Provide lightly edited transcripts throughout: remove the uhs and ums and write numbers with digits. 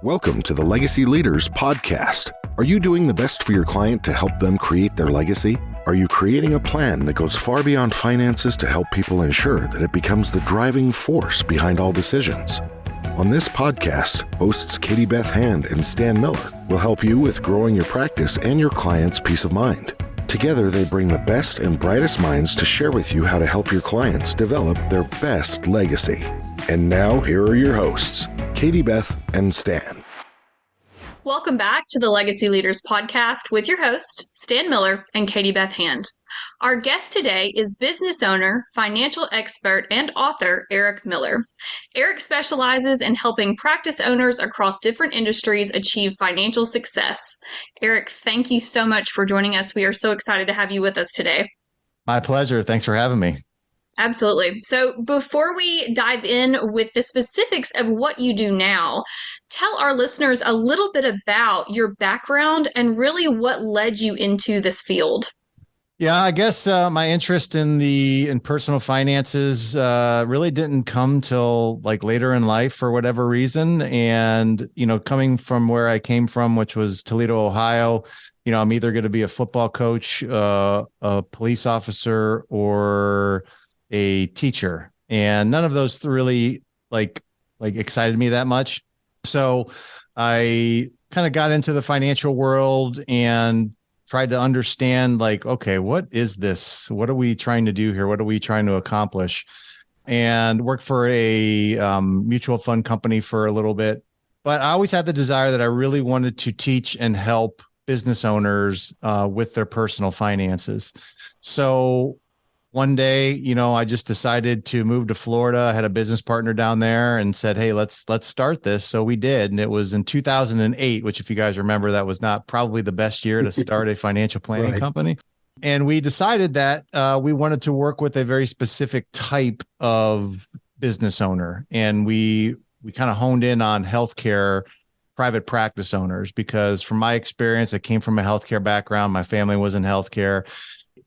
Welcome to the Legacy Leaders Podcast. Are you doing the best for your client to help them create their legacy? Are you creating a plan that goes far beyond finances to help people ensure that it becomes the driving force behind all decisions? On this podcast, hosts Katie Beth Hand and Stan Miller will help you with growing your practice and your clients' peace of mind. Together, they bring the best and brightest minds to share with you how to help your clients develop their best legacy. And now, here are your hosts, Katie Beth and Stan. Welcome back to the Legacy Leaders Podcast with your host, Stan Miller and Katie Beth Hand. Our guest today is business owner, financial expert, and author Eric Miller. Eric specializes in helping practice owners across different industries achieve financial success. Eric, thank you so much for joining us. We are so excited to have you with us today. My pleasure. Thanks for having me. Absolutely. So before we dive in with the specifics of what you do now, tell our listeners a little bit about your background and really what led you into this field. Yeah, I guess my interest in personal finances really didn't come till like later in life for whatever reason. And, coming from where I came from, which was Toledo, Ohio, I'm either going to be a football coach, a police officer, or a teacher, and none of those really like excited me that much. So I kind of got into the financial world and tried to understand, like, okay, what is this? What are we trying to do here? What are we trying to accomplish? And worked for a mutual fund company for a little bit. But I always had the desire that I really wanted to teach and help business owners with their personal finances. So one day, I just decided to move to Florida. I had a business partner down there and said, hey, let's start this. So we did. And it was in 2008, which if you guys remember, that was not probably the best year to start a financial planning company. And we decided that we wanted to work with a very specific type of business owner. And we kind of honed in on healthcare private practice owners, because from my experience, I came from a healthcare background. My family was in healthcare.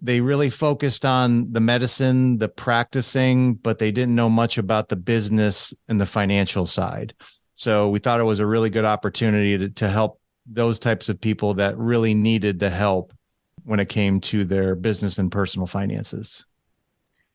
They really focused on the medicine, the practicing, but they didn't know much about the business and the financial side. So we thought it was a really good opportunity to help those types of people that really needed the help when it came to their business and personal finances.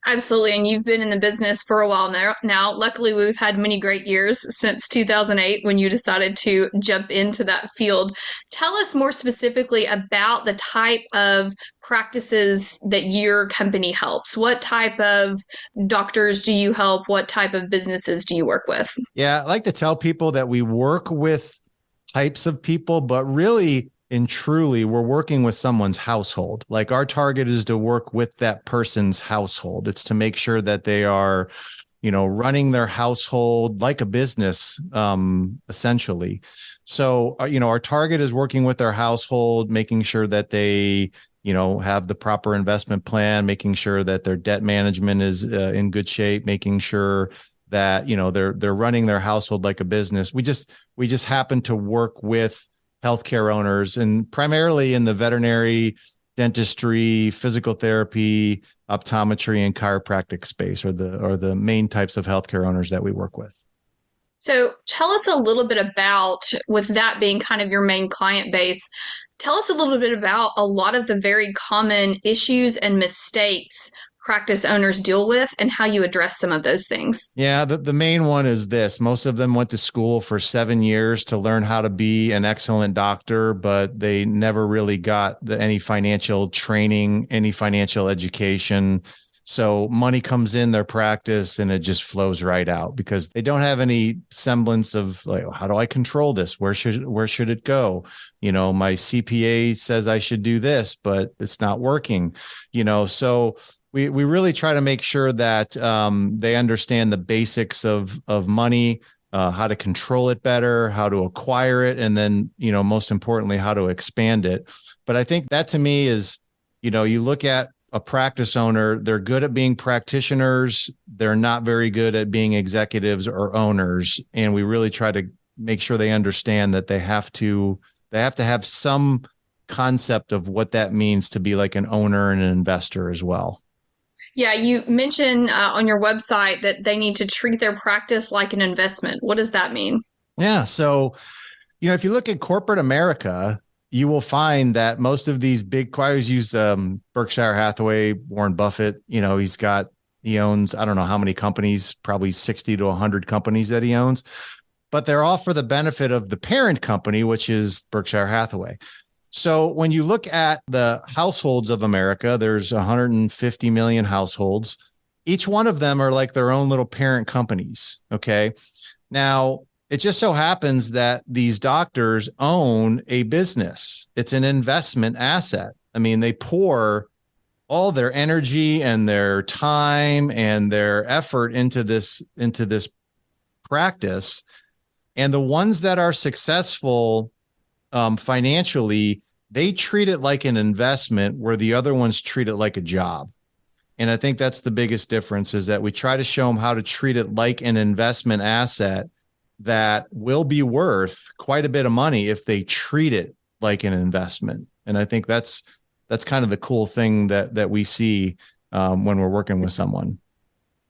Absolutely. And you've been in the business for a while now. Luckily, we've had many great years since 2008 when you decided to jump into that field. Tell us more specifically about the type of practices that your company helps. What type of doctors do you help? What type of businesses do you work with? Yeah, I like to tell people that we work with types of people, but really and truly, we're working with someone's household. Like, our target is to work with that person's household. It's to make sure that they are, running their household like a business, essentially. So, our target is working with their household, making sure that they, have the proper investment plan, making sure that their debt management is in good shape, making sure that, they're running their household like a business. We just happen to work with healthcare owners, and primarily in the veterinary, dentistry, physical therapy, optometry, and chiropractic space are the main types of healthcare owners that we work with. So tell us a little bit about, with that being kind of your main client base, tell us a little bit about a lot of the very common issues and mistakes practice owners deal with and how you address some of those things. Yeah, the main one is this. Most of them went to school for 7 years to learn how to be an excellent doctor, but they never really got any financial training, any financial education. So money comes in their practice and it just flows right out because they don't have any semblance of, like, how do I control this? Where should it go? My CPA says I should do this, but it's not working, so we really try to make sure that they understand the basics of money, how to control it better, how to acquire it, and then, most importantly, how to expand it. But I think that to me is, you look at a practice owner, they're good at being practitioners. They're not very good at being executives or owners. And we really try to make sure they understand that they have to have some concept of what that means to be like an owner and an investor as well. Yeah, you mentioned on your website that they need to treat their practice like an investment. What does that mean? Yeah. So If you look at corporate America, you will find that most of these big choirs use Berkshire Hathaway, Warren Buffett. He owns, I don't know how many companies, probably 60 to 100 companies that he owns, but they're all for the benefit of the parent company, which is Berkshire Hathaway. So when you look at the households of America, there's 150 million households. Each one of them are like their own little parent companies. Okay. Now, it just so happens that these doctors own a business. It's an investment asset. I mean, they pour all their energy and their time and their effort into this practice. And the ones that are successful financially, they treat it like an investment, where the other ones treat it like a job. And I think that's the biggest difference, is that we try to show them how to treat it like an investment asset that will be worth quite a bit of money if they treat it like an investment. And I think that's kind of the cool thing that we see when we're working with someone.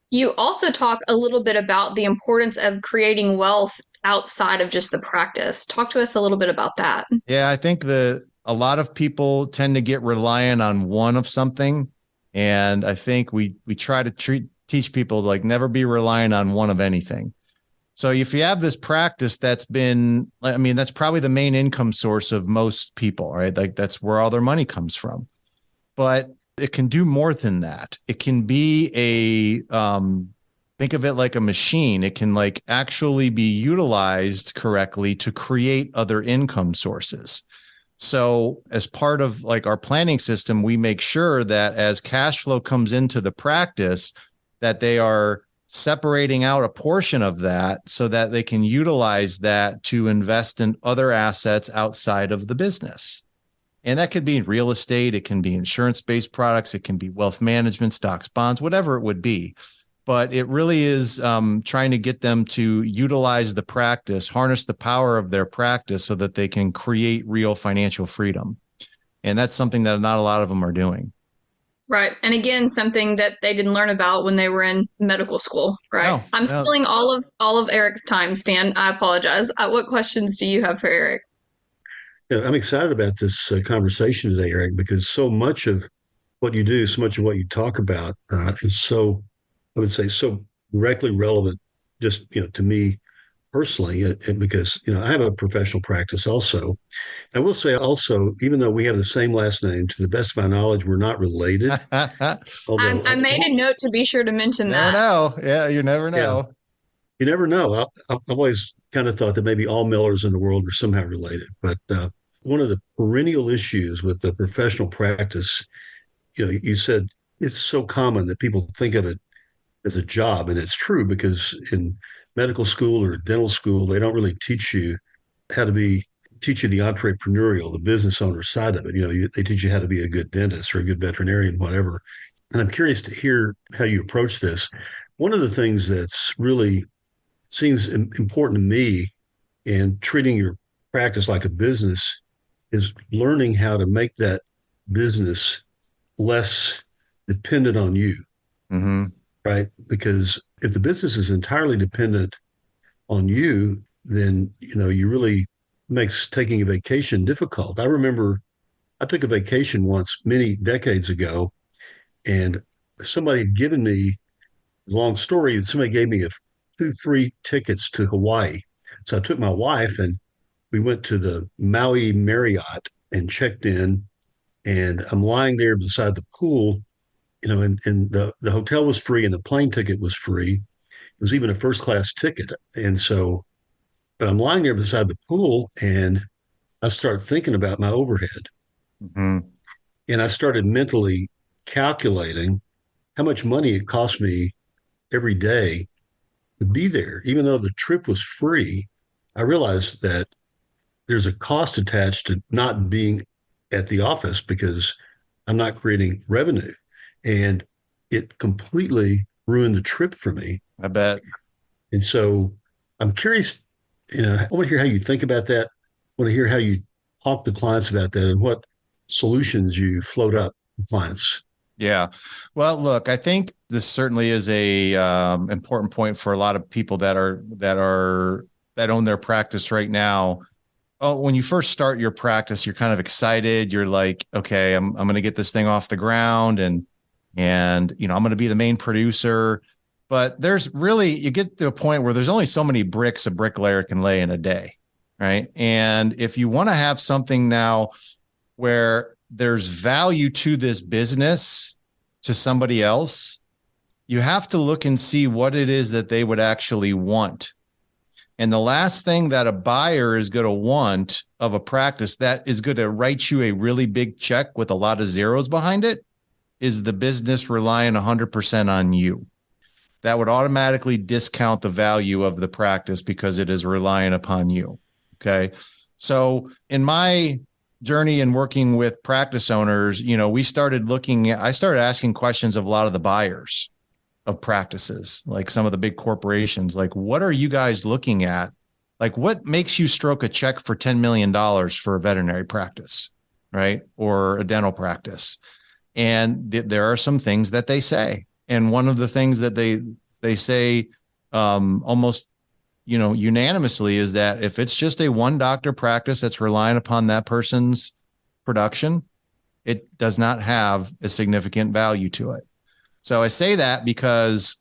You also talk a little bit about the importance of creating wealth outside of just the practice. Talk to us a little bit about that. Yeah, I think a lot of people tend to get reliant on one of something. And I think we try to teach people to like never be reliant on one of anything. So if you have this practice that's probably the main income source of most people, right? Like that's where all their money comes from. But it can do more than that. It can be think of it like a machine. It can like actually be utilized correctly to create other income sources. So as part of like our planning system, we make sure that as cash flow comes into the practice, that they are separating out a portion of that so that they can utilize that to invest in other assets outside of the business. And that could be real estate. It can be insurance-based products. It can be wealth management, stocks, bonds, whatever it would be. But it really is trying to get them to utilize the practice, harness the power of their practice so that they can create real financial freedom. And that's something that not a lot of them are doing. Right. And again, something that they didn't learn about when they were in medical school, right? I'm stealing all of Eric's time, Stan. I apologize. What questions do you have for Eric? Yeah, I'm excited about this conversation today, Eric, because so much of what you do, so much of what you talk about is so, I would say, so directly relevant just, to me personally, because, I have a professional practice also. I will say also, even though we have the same last name, to the best of my knowledge, we're not related. Although I made a note to be sure to mention that. Never know. Yeah, you never know. Yeah. You never know. I've always kind of thought that maybe all Millers in the world were somehow related. But one of the perennial issues with the professional practice, you said it's so common that people think of it as a job. And it's true, because in medical school or dental school, they don't really teach you teach you the entrepreneurial, the business owner side of it. They teach you how to be a good dentist or a good veterinarian, whatever. And I'm curious to hear how you approach this. One of the things that's really seems important to me in treating your practice like a business is learning how to make that business less dependent on you. Mm-hmm. Right? Because if the business is entirely dependent on you, then, you really makes taking a vacation difficult. I remember I took a vacation once many decades ago, and somebody had given me, long story, somebody gave me 2 free tickets to Hawaii. So I took my wife and we went to the Maui Marriott and checked in, and I'm lying there beside the pool, and the hotel was free and the plane ticket was free. It was even a first class ticket. And so, but I'm lying there beside the pool and I start thinking about my overhead. Mm-hmm. And I started mentally calculating how much money it cost me every day to be there. Even though the trip was free, I realized that there's a cost attached to not being at the office because I'm not creating revenue. And it completely ruined the trip for me. I bet. And so I'm curious, I want to hear how you think about that. I want to hear how you talk to clients about that and what solutions you float up to clients. Yeah. Well, look, I think this certainly is a important point for a lot of people that own their practice right now. when you first start your practice, you're kind of excited. You're like, okay, I'm going to get this thing off the ground and, I'm going to be the main producer. But you get to a point where there's only so many bricks a bricklayer can lay in a day. Right. And if you want to have something now where there's value to this business to somebody else, you have to look and see what it is that they would actually want. And the last thing that a buyer is going to want of a practice that is going to write you a really big check with a lot of zeros behind it is the business relying 100% on you. That would automatically discount the value of the practice because it is relying upon you. Okay. So in my journey in working with practice owners, I started asking questions of a lot of the buyers of practices, like some of the big corporations, like, what are you guys looking at? Like, what makes you stroke a check for $10 million for a veterinary practice, right? Or a dental practice. And there are some things that they say. And one of the things that they say almost, unanimously is that if it's just a one doctor practice that's relying upon that person's production, it does not have a significant value to it. So I say that because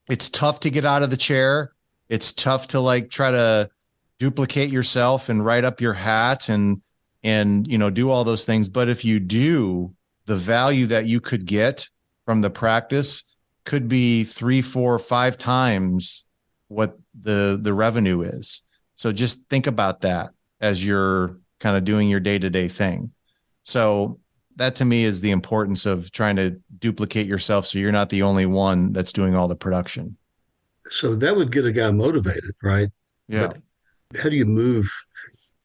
it's tough to get out of the chair. It's tough to try to duplicate yourself and write up your hat and do all those things. But if you do, the value that you could get from the practice could be 3, 4, 5 times what the revenue is. So just think about that as you're kind of doing your day-to-day thing. So that to me is the importance of trying to duplicate yourself so you're not the only one that's doing all the production. So that would get a guy motivated, right? Yeah. But how do you move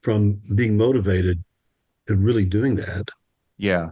from being motivated to really doing that? Yeah.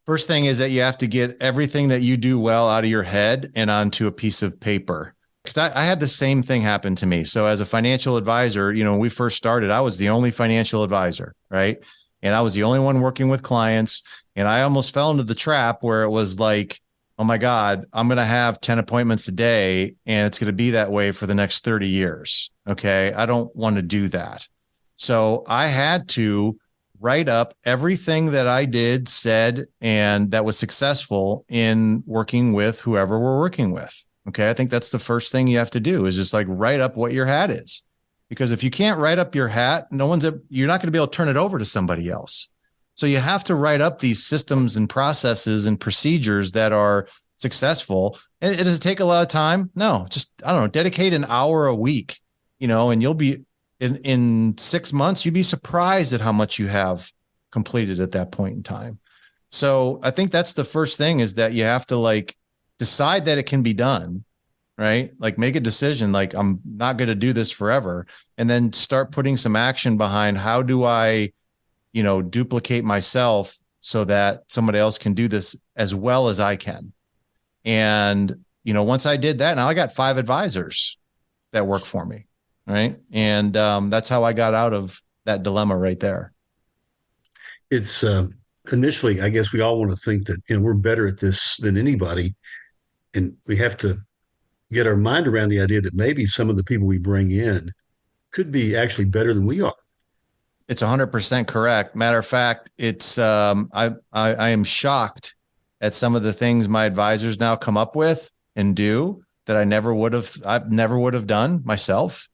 First thing is that you have to get everything that you do well out of your head and onto a piece of paper. Because I had the same thing happen to me. So as a financial advisor, when we first started, I was the only financial advisor, right? And I was the only one working with clients. And I almost fell into the trap where it was like, oh my God, I'm going to have 10 appointments a day and it's going to be that way for the next 30 years. Okay. I don't want to do that. So I had to write up everything that I did, said, and that was successful in working with whoever we're working with. Okay. I think that's the first thing you have to do is just write up what your hat is. Because if you can't write up your hat, you're not going to be able to turn it over to somebody else. So you have to write up these systems and processes and procedures that are successful. And does it take a lot of time? No, just, I don't know, dedicate an hour a week, and you'll be in 6 months, you'd be surprised at how much you have completed at that point in time. So I think that's the first thing is that you have to decide that it can be done. Right? Make a decision, I'm not going to do this forever. And then start putting some action behind how do I, duplicate myself so that somebody else can do this as well as I can. And, once I did that, now I got 5 advisors that work for me. Right. And that's how I got out of that dilemma right there. It's initially, I guess we all want to think that, we're better at this than anybody. And we have to get our mind around the idea that maybe some of the people we bring in could be actually better than we are. It's 100% correct. Matter of fact, it's I am shocked at some of the things my advisors now come up with and do that I never would have done myself.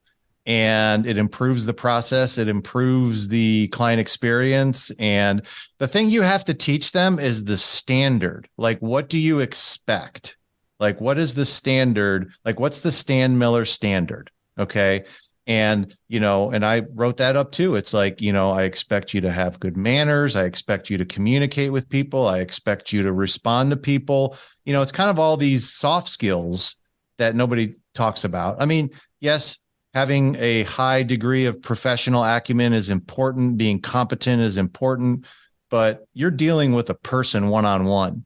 And it improves the process. It improves the client experience. And the thing you have to teach them is the standard. What do you expect? What is the standard? What's the Stan Miller standard? Okay. And, and I wrote that up too. It's I expect you to have good manners. I expect you to communicate with people. I expect you to respond to people. It's kind of all these soft skills that nobody talks about. I mean, yes, having a high degree of professional acumen is important. Being competent is important, but you're dealing with a person one-on-one.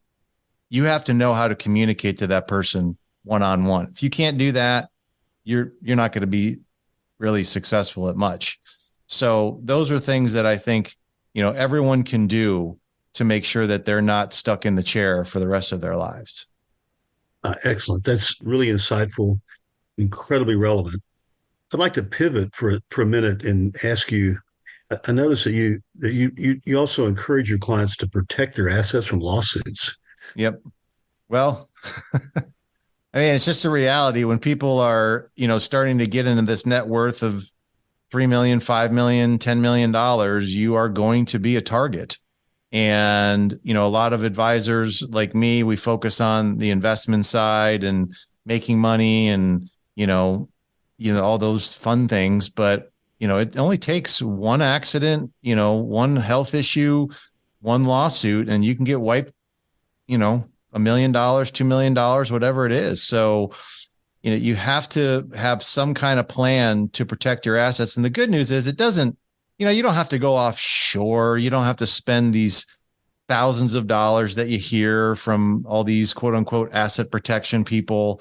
You have to know how to communicate to that person one-on-one. If you can't do that, you're not going to be really successful at much. So those are things that I think, everyone can do to make sure that they're not stuck in the chair for the rest of their lives. Excellent. That's really insightful, incredibly relevant. I'd like to pivot for a minute and ask you, I noticed that you also encourage your clients to protect their assets from lawsuits. Yep. Well, I mean, it's just a reality when people are, starting to get into this net worth of 3 million, 5 million, $10 million, you are going to be a target. And, a lot of advisors like me, we focus on the investment side and making money and, all those fun things. But, it only takes one accident, one health issue, one lawsuit, and you can get wiped, $1 million, $2 million, whatever it is. So, you have to have some kind of plan to protect your assets. And the good news is it doesn't, you don't have to go offshore. You don't have to spend these thousands of dollars that you hear from all these quote unquote asset protection people.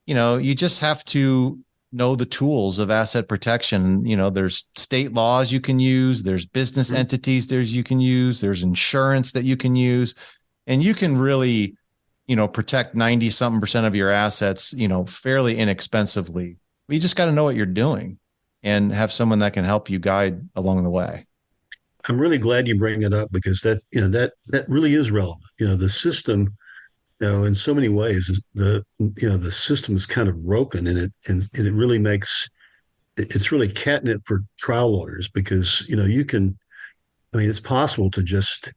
You just have to know the tools of asset protection. There's state laws you can use. There's business entities you can use. There's insurance that you can use. And you can really, protect 90-something% of your assets, fairly inexpensively. But you just got to know what you're doing and have someone that can help you guide along the way. I'm really glad you bring it up because that really is relevant. The system, in so many ways, the system is kind of broken, and it really makes it's really catnip for trial lawyers because it's possible to just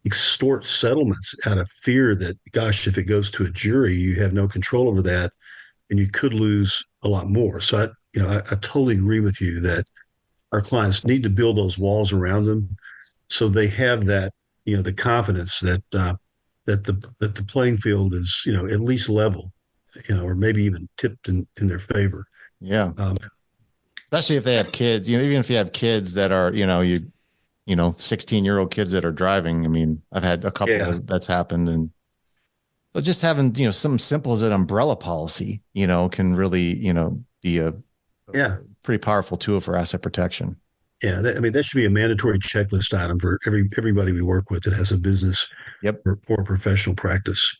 extort settlements out of fear that, gosh, if it goes to a jury, you have no control over that, and you could lose a lot more. So I totally agree with you that our clients need to build those walls around them so they have that, the confidence that the playing field is, at least level, or maybe even tipped in their favor. Yeah. Especially if they have kids, even if you have kids that are, 16-year-old kids that are driving. I mean, I've had a couple that's happened. And but just having, something simple as an umbrella policy, can really, be a pretty powerful tool for asset protection. Yeah, that should be a mandatory checklist item for everybody we work with that has a business or professional practice.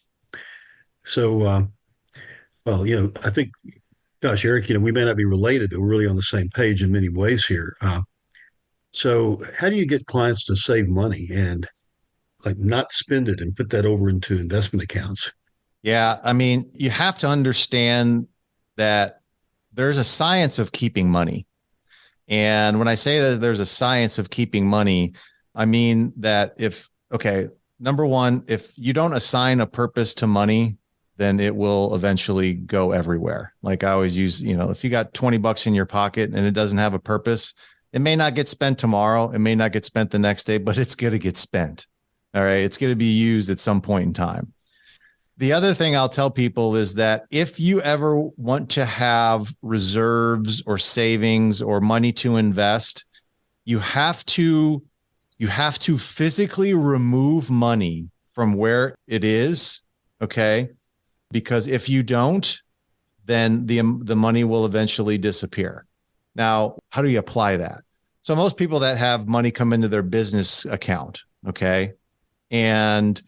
So, I think, gosh, Eric, we may not be related, but we're really on the same page in many ways here. So how do you get clients to save money and like not spend it and put that over into investment accounts? Yeah, I mean, you have to understand that there's a science of keeping money. And when I say that there's a science of keeping money, I mean that number one, if you don't assign a purpose to money, then it will eventually go everywhere. Like I always use, if you got $20 in your pocket and it doesn't have a purpose, it may not get spent tomorrow. It may not get spent the next day, but it's going to get spent. All right. It's going to be used at some point in time. The other thing I'll tell people is that if you ever want to have reserves or savings or money to invest, you have to physically remove money from where it is. Okay. Because if you don't, then the money will eventually disappear. Now, how do you apply that? So most people that have money come into their business account. Okay. And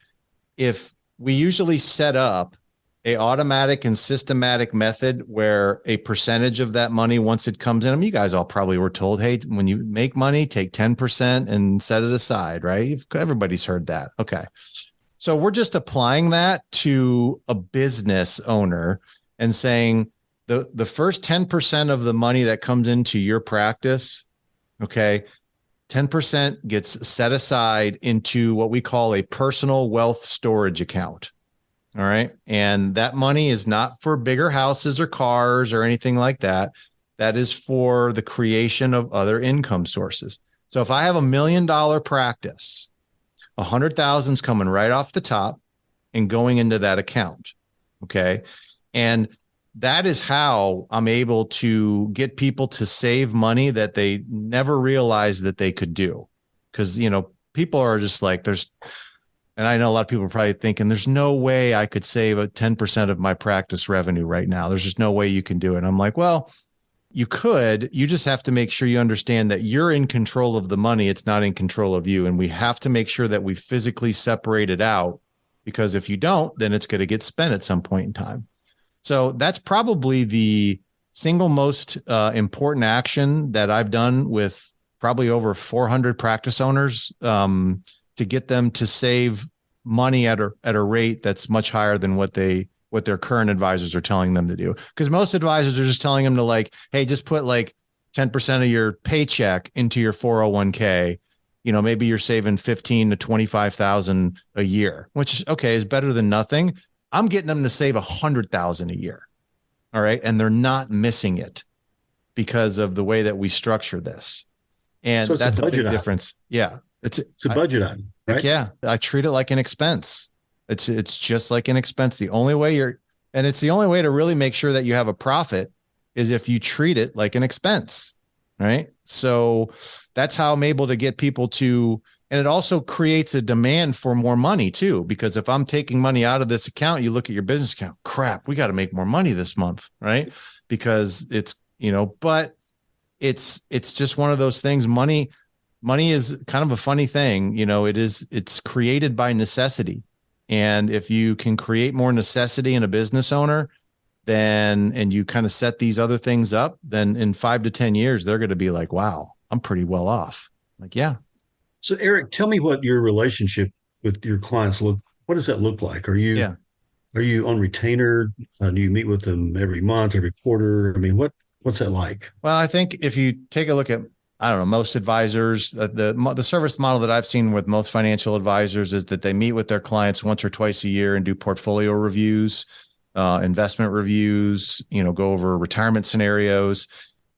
if we usually set up a automatic and systematic method where a percentage of that money, once it comes in, I mean, you guys all probably were told, hey, when you make money, take 10% and set it aside, right? Everybody's heard that. Okay. So we're just applying that to a business owner and saying the first 10% of the money that comes into your practice, okay, 10% gets set aside into what we call a personal wealth storage account. All right. And that money is not for bigger houses or cars or anything like that. That is for the creation of other income sources. So if I have $1 million practice, 100,000 is coming right off the top and going into that account. Okay. And that is how I'm able to get people to save money that they never realized that they could do. Because, people are just like, and I know a lot of people are probably thinking, there's no way I could save 10% of my practice revenue right now. There's just no way you can do it. And I'm like, well, you could. You just have to make sure you understand that you're in control of the money. It's not in control of you. And we have to make sure that we physically separate it out, because if you don't, then it's going to get spent at some point in time. So that's probably the single most important action that I've done with probably over 400 practice owners to get them to save money at a rate that's much higher than what their current advisors are telling them to do. Because most advisors are just telling them to like, hey, just put like 10% of your paycheck into your 401k. Maybe you're saving 15 to 25,000 a year, which is better than nothing. I'm getting them to save 100,000 a year. All right. And they're not missing it because of the way that we structure this. And so that's a big difference. Yeah. It's a budget item, right? Yeah. I treat it like an expense. It's just like an expense. The only way it's the only way to really make sure that you have a profit is if you treat it like an expense. Right. So that's how I'm able to get people to, and it also creates a demand for more money too, because if I'm taking money out of this account, you look at your business account, crap, we got to make more money this month. Right. Because it's, but it's just one of those things. Money is kind of a funny thing. It's created by necessity. And if you can create more necessity in a business owner, and you kind of set these other things up, then in 5 to 10 years, they're going to be like, wow, I'm pretty well off. Like, yeah. So Eric, tell me what your relationship with your clients what does that look like? Are you on retainer? Do you meet with them every month, every quarter? I mean, what's that like? Well, I think if you take a look at, I don't know, most advisors, the service model that I've seen with most financial advisors is that they meet with their clients once or twice a year and do portfolio reviews, investment reviews, go over retirement scenarios.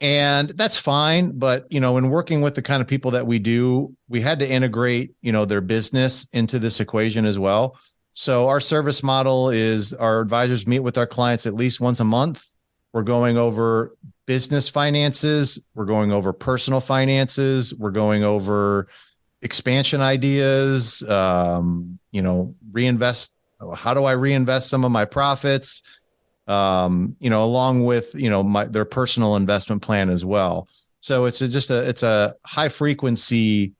And that's fine. But, in working with the kind of people that we do, we had to integrate, their business into this equation as well. So our service model is our advisors meet with our clients at least once a month. We're going over business finances. We're going over personal finances. We're going over expansion ideas, reinvest. How do I reinvest some of my profits? Along with, their personal investment plan as well. So it's a high frequency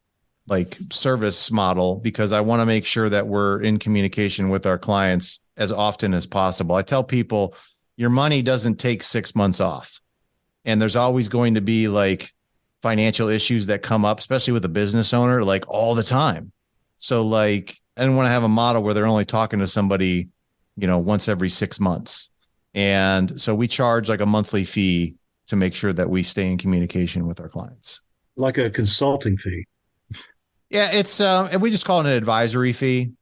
like service model because I want to make sure that we're in communication with our clients as often as possible. I tell people your money doesn't take 6 months off, and there's always going to be like financial issues that come up, especially with a business owner, like all the time. So like, I didn't want to have a model where they're only talking to somebody, once every 6 months. And so we charge like a monthly fee to make sure that we stay in communication with our clients. Like a consulting fee. Yeah, it's and we just call it an advisory fee.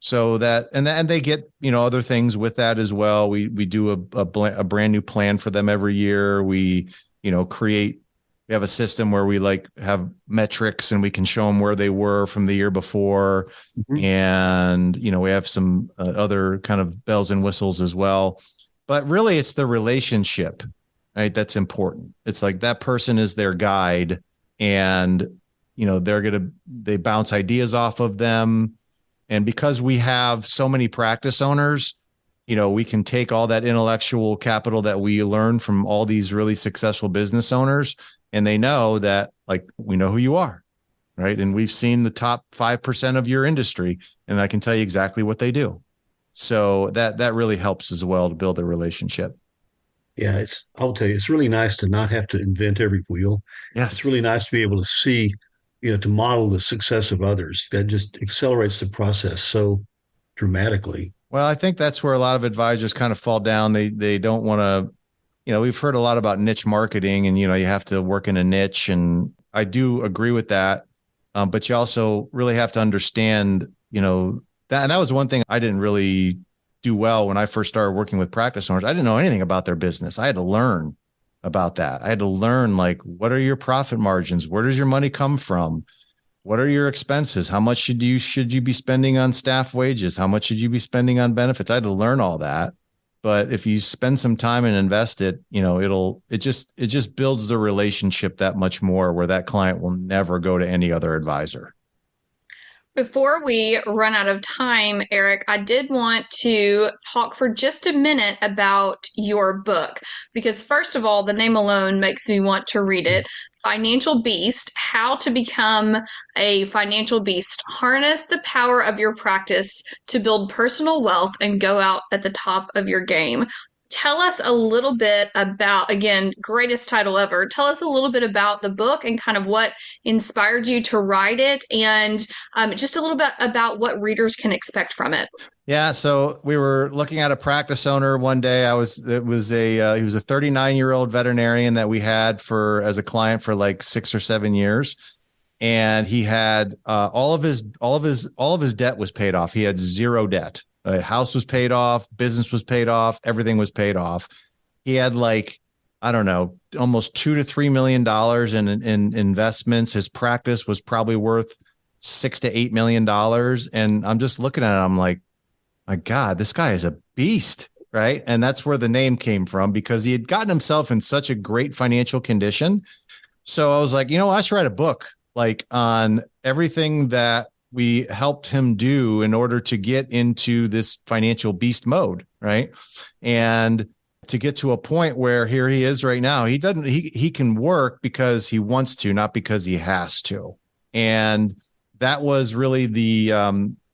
So that and they get, other things with that as well. We do a brand new plan for them every year. We, we have a system where we like have metrics and we can show them where they were from the year before. Mm-hmm. And, we have some other kind of bells and whistles as well. But really, it's the relationship, right? That's important. It's like that person is their guide, and they bounce ideas off of them. And because we have so many practice owners, we can take all that intellectual capital that we learn from all these really successful business owners, and they know that like we know who you are, right? And we've seen the top 5% of your industry, and I can tell you exactly what they do. So that really helps as well to build a relationship. Yeah, I'll tell you, it's really nice to not have to invent every wheel. Yes. It's really nice to be able to see, to model the success of others. That just accelerates the process so dramatically. Well, I think that's where a lot of advisors kind of fall down. They don't want to, we've heard a lot about niche marketing and, you have to work in a niche. And I do agree with that. But you also really have to understand, that was one thing I didn't really do well when I first started working with practice owners. I didn't know anything about their business. I had to learn about that. I had to learn, like, what are your profit margins? Where does your money come from? What are your expenses? How much should you be spending on staff wages? How much should you be spending on benefits? I had to learn all that. But if you spend some time and invest it, it just builds the relationship that much more, where that client will never go to any other advisor. Before we run out of time, Eric, I did want to talk for just a minute about your book, because first of all, the name alone makes me want to read it. Financial Beast: How to Become a Financial Beast. Harness the power of your practice to build personal wealth and go out at the top of your game. tell us a little bit about, again, greatest title ever. Tell us a little bit about the book and kind of what inspired you to write it, and just a little bit about what readers can expect from it. Yeah, so we were looking at a practice owner one day. He was a 39-year-old veterinarian that we had as a client for like 6 or 7 years. And he had all of his debt was paid off. He had zero debt. House was paid off, business was paid off, everything was paid off. He had like, I don't know, almost $2 to $3 million in investments. His practice was probably worth $6 to $8 million. And I'm just looking at it, I'm like, my God, this guy is a beast, right? And that's where the name came from, because he had gotten himself in such a great financial condition. So I was like, I should write a book like on everything that we helped him do in order to get into this financial beast mode, right? And to get to a point where here he is right now. He can work because he wants to, not because he has to. And that was really the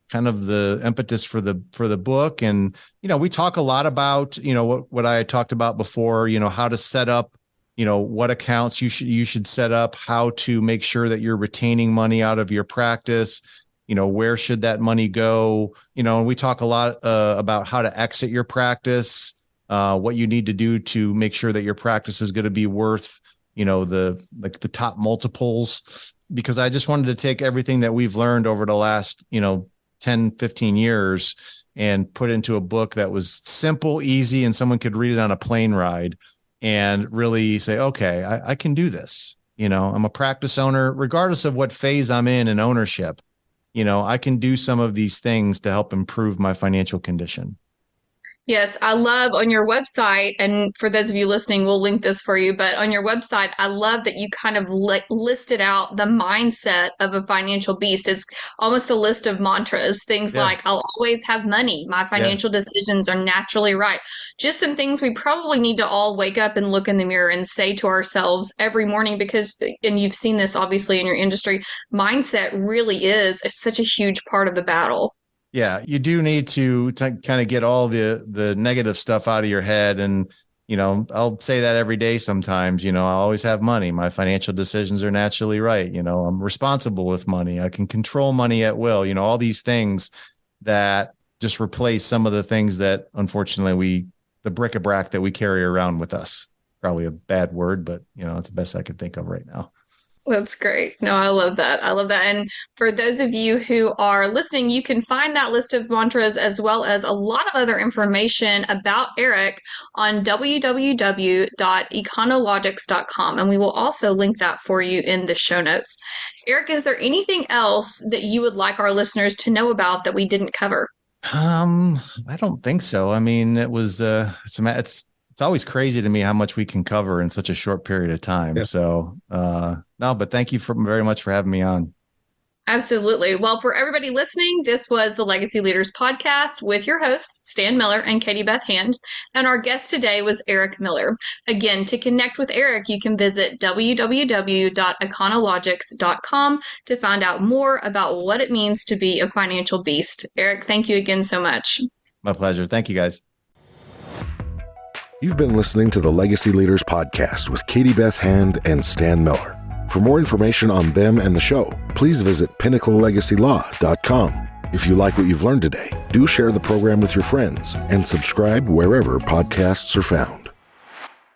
kind of the impetus for the book. And, we talk a lot about, what I had talked about before, how to set up, what accounts you should set up, how to make sure that you're retaining money out of your practice, where should that money go? And we talk a lot about how to exit your practice, what you need to do to make sure that your practice is going to be worth, the top multiples, because I just wanted to take everything that we've learned over the last, 10, 15 years and put into a book that was simple, easy, and someone could read it on a plane ride and really say, okay, I can do this. I'm a practice owner, regardless of what phase I'm in ownership. I can do some of these things to help improve my financial condition. Yes, I love on your website, and for those of you listening, we'll link this for you, but on your website, I love that you kind of listed out the mindset of a financial beast. It's almost a list of mantras, things like, I'll always have money. My financial decisions are naturally right. Just some things we probably need to all wake up and look in the mirror and say to ourselves every morning, because, and you've seen this obviously in your industry, mindset really is such a huge part of the battle. Yeah, you do need to kind of get all the negative stuff out of your head. And, I'll say that every day sometimes, I always have money. My financial decisions are naturally right. I'm responsible with money. I can control money at will, all these things that just replace some of the things that, unfortunately, the bric-a-brac that we carry around with us. Probably a bad word, but, it's the best I could think of right now. That's great. No, I love that. I love that. And for those of you who are listening, you can find that list of mantras as well as a lot of other information about Eric on www.econologics.com. And we will also link that for you in the show notes. Eric, is there anything else that you would like our listeners to know about that we didn't cover? I don't think so. I mean, it was, it's always crazy to me how much we can cover in such a short period of time. Yep. So, no, but thank you very much for having me on. Absolutely. Well, for everybody listening, this was the Legacy Leaders Podcast with your hosts, Stan Miller and Katie Beth Hand. And our guest today was Eric Miller. Again, to connect with Eric, you can visit www.econologics.com to find out more about what it means to be a financial beast. Eric, thank you again so much. My pleasure. Thank you, guys. You've been listening to the Legacy Leaders Podcast with Katie Beth Hand and Stan Miller. For more information on them and the show, please visit pinnaclelegacylaw.com. If you like what you've learned today, do share the program with your friends and subscribe wherever podcasts are found.